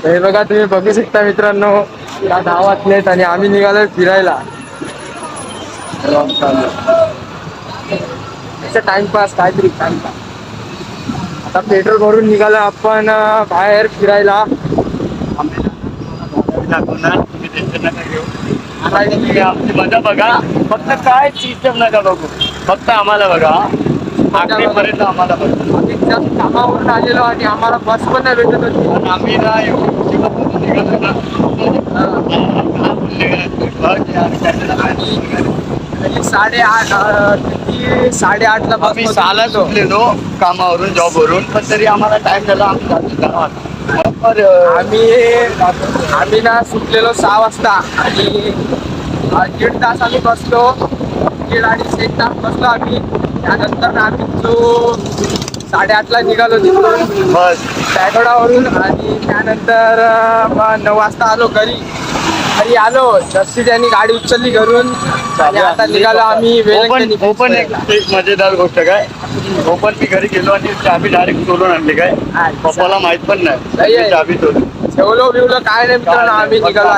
हे बघा तुम्ही बघू शकता मित्रांनो, या गावातलेत आणि आम्ही निघालोय फिरायला. टाइमपास काहीतरी टाइमपास. आता पेट्रोल भरून निघालो आपण बाहेर फिरायला. दाखवणार तुम्ही टेन्शन नका घेऊ. आमची मजा बघा, फक्त काय सिस्टम नका बघू, फक्त आम्हाला बघा. आखरीपर्यंत आम्हाला बघा. आम्ही जास्त कामावरून आलेलो आणि आम्हाला बस पण नाही भेटत होती. आणि आम्ही ना निघालो ना, आणि 8:30ला आम्ही 6ला सुटलेलो कामावरून, जॉबवरून, पण तरी आम्हाला टाइम झाला. आम्ही ना सुटलेलो 6 वाजता आणि 1.5 तास आम्ही बसलो. 1.5 तास बसलो आम्ही. त्यानंतर आम्ही 8:30ला निघालो तिथून बस पॅगोडावरून आणि त्यानंतर 9 वाजता आलो घरी आलो. जस्सी त्यांनी गाडी उचलली घरून आणि आता निघालो आम्ही ओपन एक मजेदार गोष्ट काय, ओपन मी घरी गेलो आणि चाबी डायरेक्ट सोडून आणली. काय पप्पाला माहित पण नाही चाबी सोडून ठेवलो बिवलो काय नाही मित्रांनो. आम्ही निघालो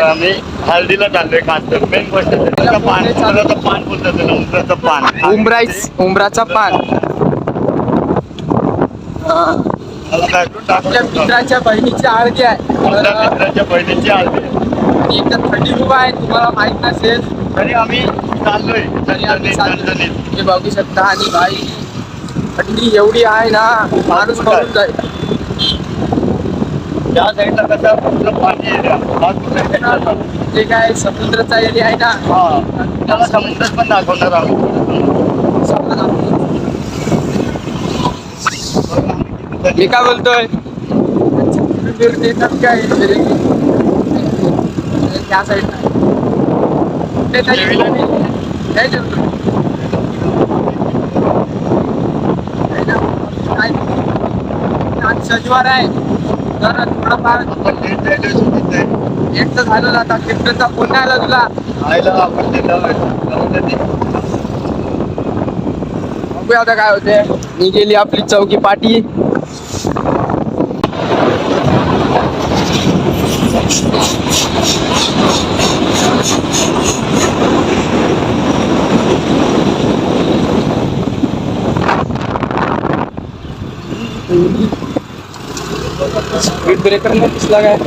आम्ही हळदीला चाललोय. खास तर मेन गोष्ट पान बोलतात त्याला, उंबराचं पान, उंबराचा पान. आपल्या मित्राच्या बहिणीची हळदी आहे. मित्राच्या बहिणीची हळदी आणि एकदम थंडी खूप आहे, तुम्हाला माहित नसेल तरी आम्ही चाललोय. हे बघू शकता. आणि भाई थंडी एवढी आहे ना, माणूस पडून जाईल. त्या साईडला कसं पाणी एरिया, जे काय समुद्राचा एरिया आहे ना, त्याला समुद्रात पण दाखवणार आहोत. मी काय बोलतोय, त्या साईडला शनिवार आहे तर थोडंफार एक तर झालं. आता कीर्तनचा फोन नाही आला तुला? बघूया आता काय होते. मी गेली आपली चौकी पाटी. स्पीड ब्रेकर नाही दिसला काय?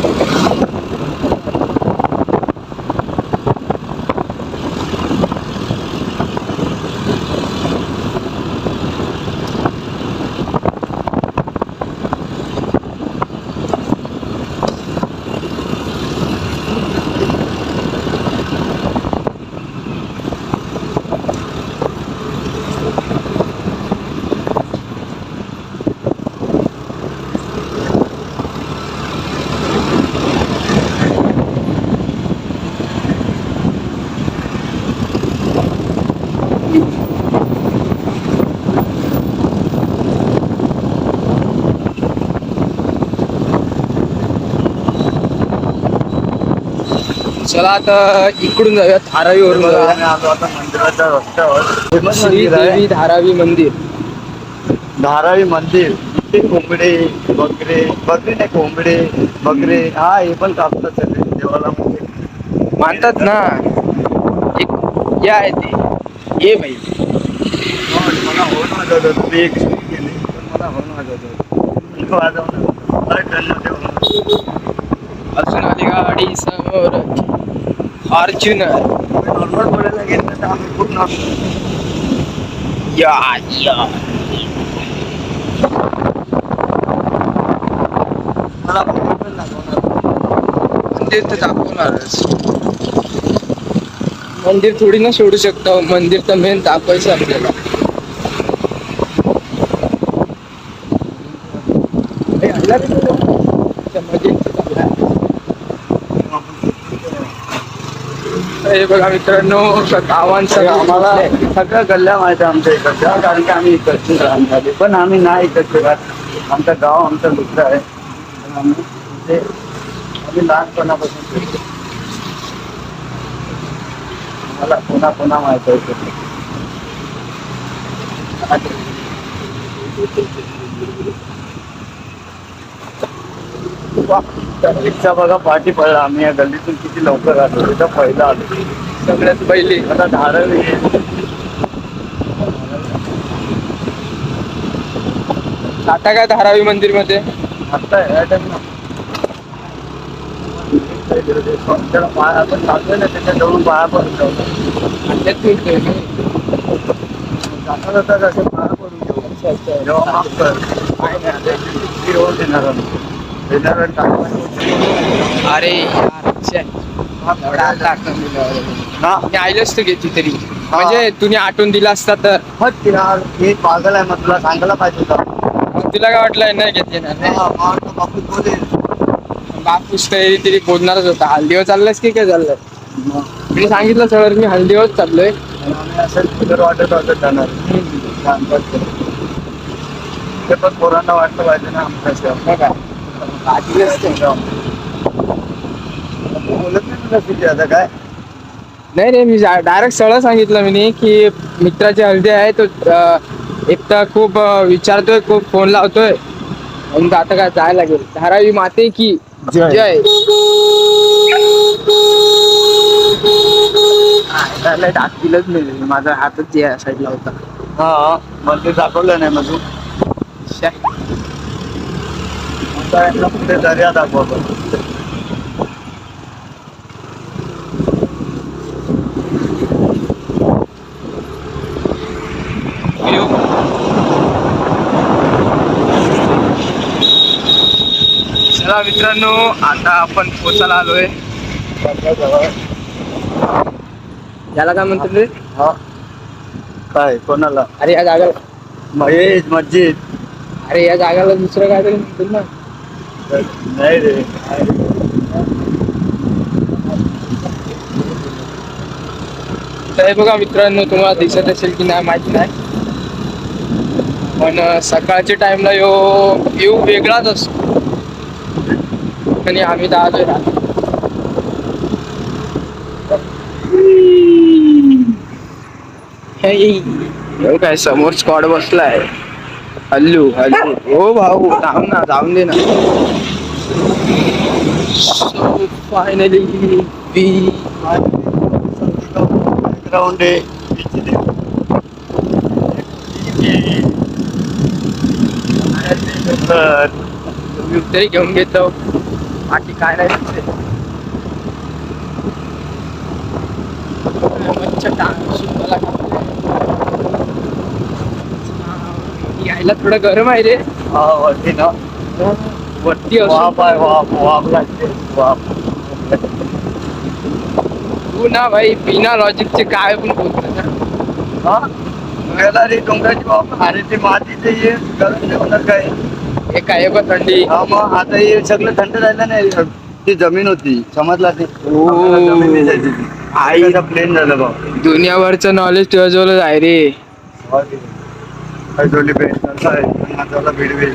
चला आता इकडून जाऊया, धारावीवरून आता मंदिराच्या रस्त्यावर श्री देवी धारावी मंदिर. धारावी मंदिर. इथे कोंबडे, बकरे नाही, कोंबडे बकरे हा हे पण कापतात सगळे देवाला मानतात ना. एक हे आहे ते, ये भाई मला होऊन वाजवत होतो. मी एक केली पण मला होऊन वाजवत अजून आली गाडी समोर, फॉर्च्युनर. नॉर्मल बोलायला गेलं तर आम्ही खूप या मला पण लागवणार. मंदिर तर दाखवणारच. मंदिर थोडी ना सोडू शकतो. मंदिर तर मेन दाखवायचं आपल्याला. हे बघा मित्रांनो, गावांचं आम्हाला सगळ्या गल्ल्या माहिती आहे आमच्या इकडच्या, कारण की आम्ही इकडची राहणार. पण आम्ही नाही इकडचे राहत. आमचं गाव आमचं दुसरं आहे. आम्ही लहानपणापासून मला पुन्हा माहित आहे. रिक्षा बघा पाठी पडला. आम्ही या गल्लीतून किती लवकर आलो. तिथं पहिला आलो. सगळ्यात पहिली. आता धारावी आता काय धारावी मंदिर मध्ये आता त्याला पाय आपण चालतोय ना त्याच्या जवळून पाया पडून जाऊ. जाता जाता कसं पाया पडून घेऊ. जेव्हा माफ कर काय नाही आता रोज देणार देणार अरे यार मी आलो असतो घेतली तरी म्हणजे तुम्ही आठवून दिला असता तर. मग यार हे पागल आहे मग तुला सांगायला पाहिजे होतं. तुला काय वाटलं नाही घेतली ना बापू बोलेल बापूस तरी बोलणारच होता. हल्दीवर चाललायस की काय चाललंय. मी सांगितलं सगळं मी हल्दीवर चाललोय. असं वाटत वाटत जाणार ते पण पोरांना वाटलं पाहिजे ना आमच्या काय बोलत नाही तुला किती आता काय नाही रे मी डायरेक्ट सरळ सांगितलं मी की मित्राची हल्दी आहे तो एक तर खूप विचारतोय खूप फोन लावतोय म्हणून आता काय जायला लागेल. धारावी माते की जय. दाखविलंच नाही माझा हातच या साईडला होता. हा मला ते दाखवलं नाही मग तू कुठे दर्या दाखवतो. चला मित्रांनो आता आपण पोचायला आलोय. याला काय म्हणतो रे. हा काय कोणाला. अरे या जागा महेश मस्जिद. अरे या जागाला दुसरं काय तरी म्हणतील ना. नाही रे तर हे बघा मित्रांनो तुम्हाला दिसत असेल की नाही माहिती नाही पण सकाळच्या टाइमला येऊ वेगळाच असतो आणि आम्ही आलोय काय समोर स्क्वॉड बसलाय. हल्लू हल्लू हो भाऊ जाऊन ना जाऊन दे ना. फायनली ग्राउंड आहे तरी घेऊन घेतो बाकी काय नाही. यायला थोडं गरम आहे रे. हा वरती ना वरती वाप आहे वाप लागते वाप. तू ना भाई बिना लॉजिकचे काय पण बोलतो ना. हा गेला रे डोंगराची वाप. अरे ते मातीचे ये गरम जेवणार काय हे काय बघ थंडी. हा मग आता हे सगळं थंड राहिलं नाही. ती जमीन होती समजला ते जमीन आई प्लेन झालं बा. दुनियाभरचं नॉलेज तुझ्याजवळच आहे रे. भिडवेल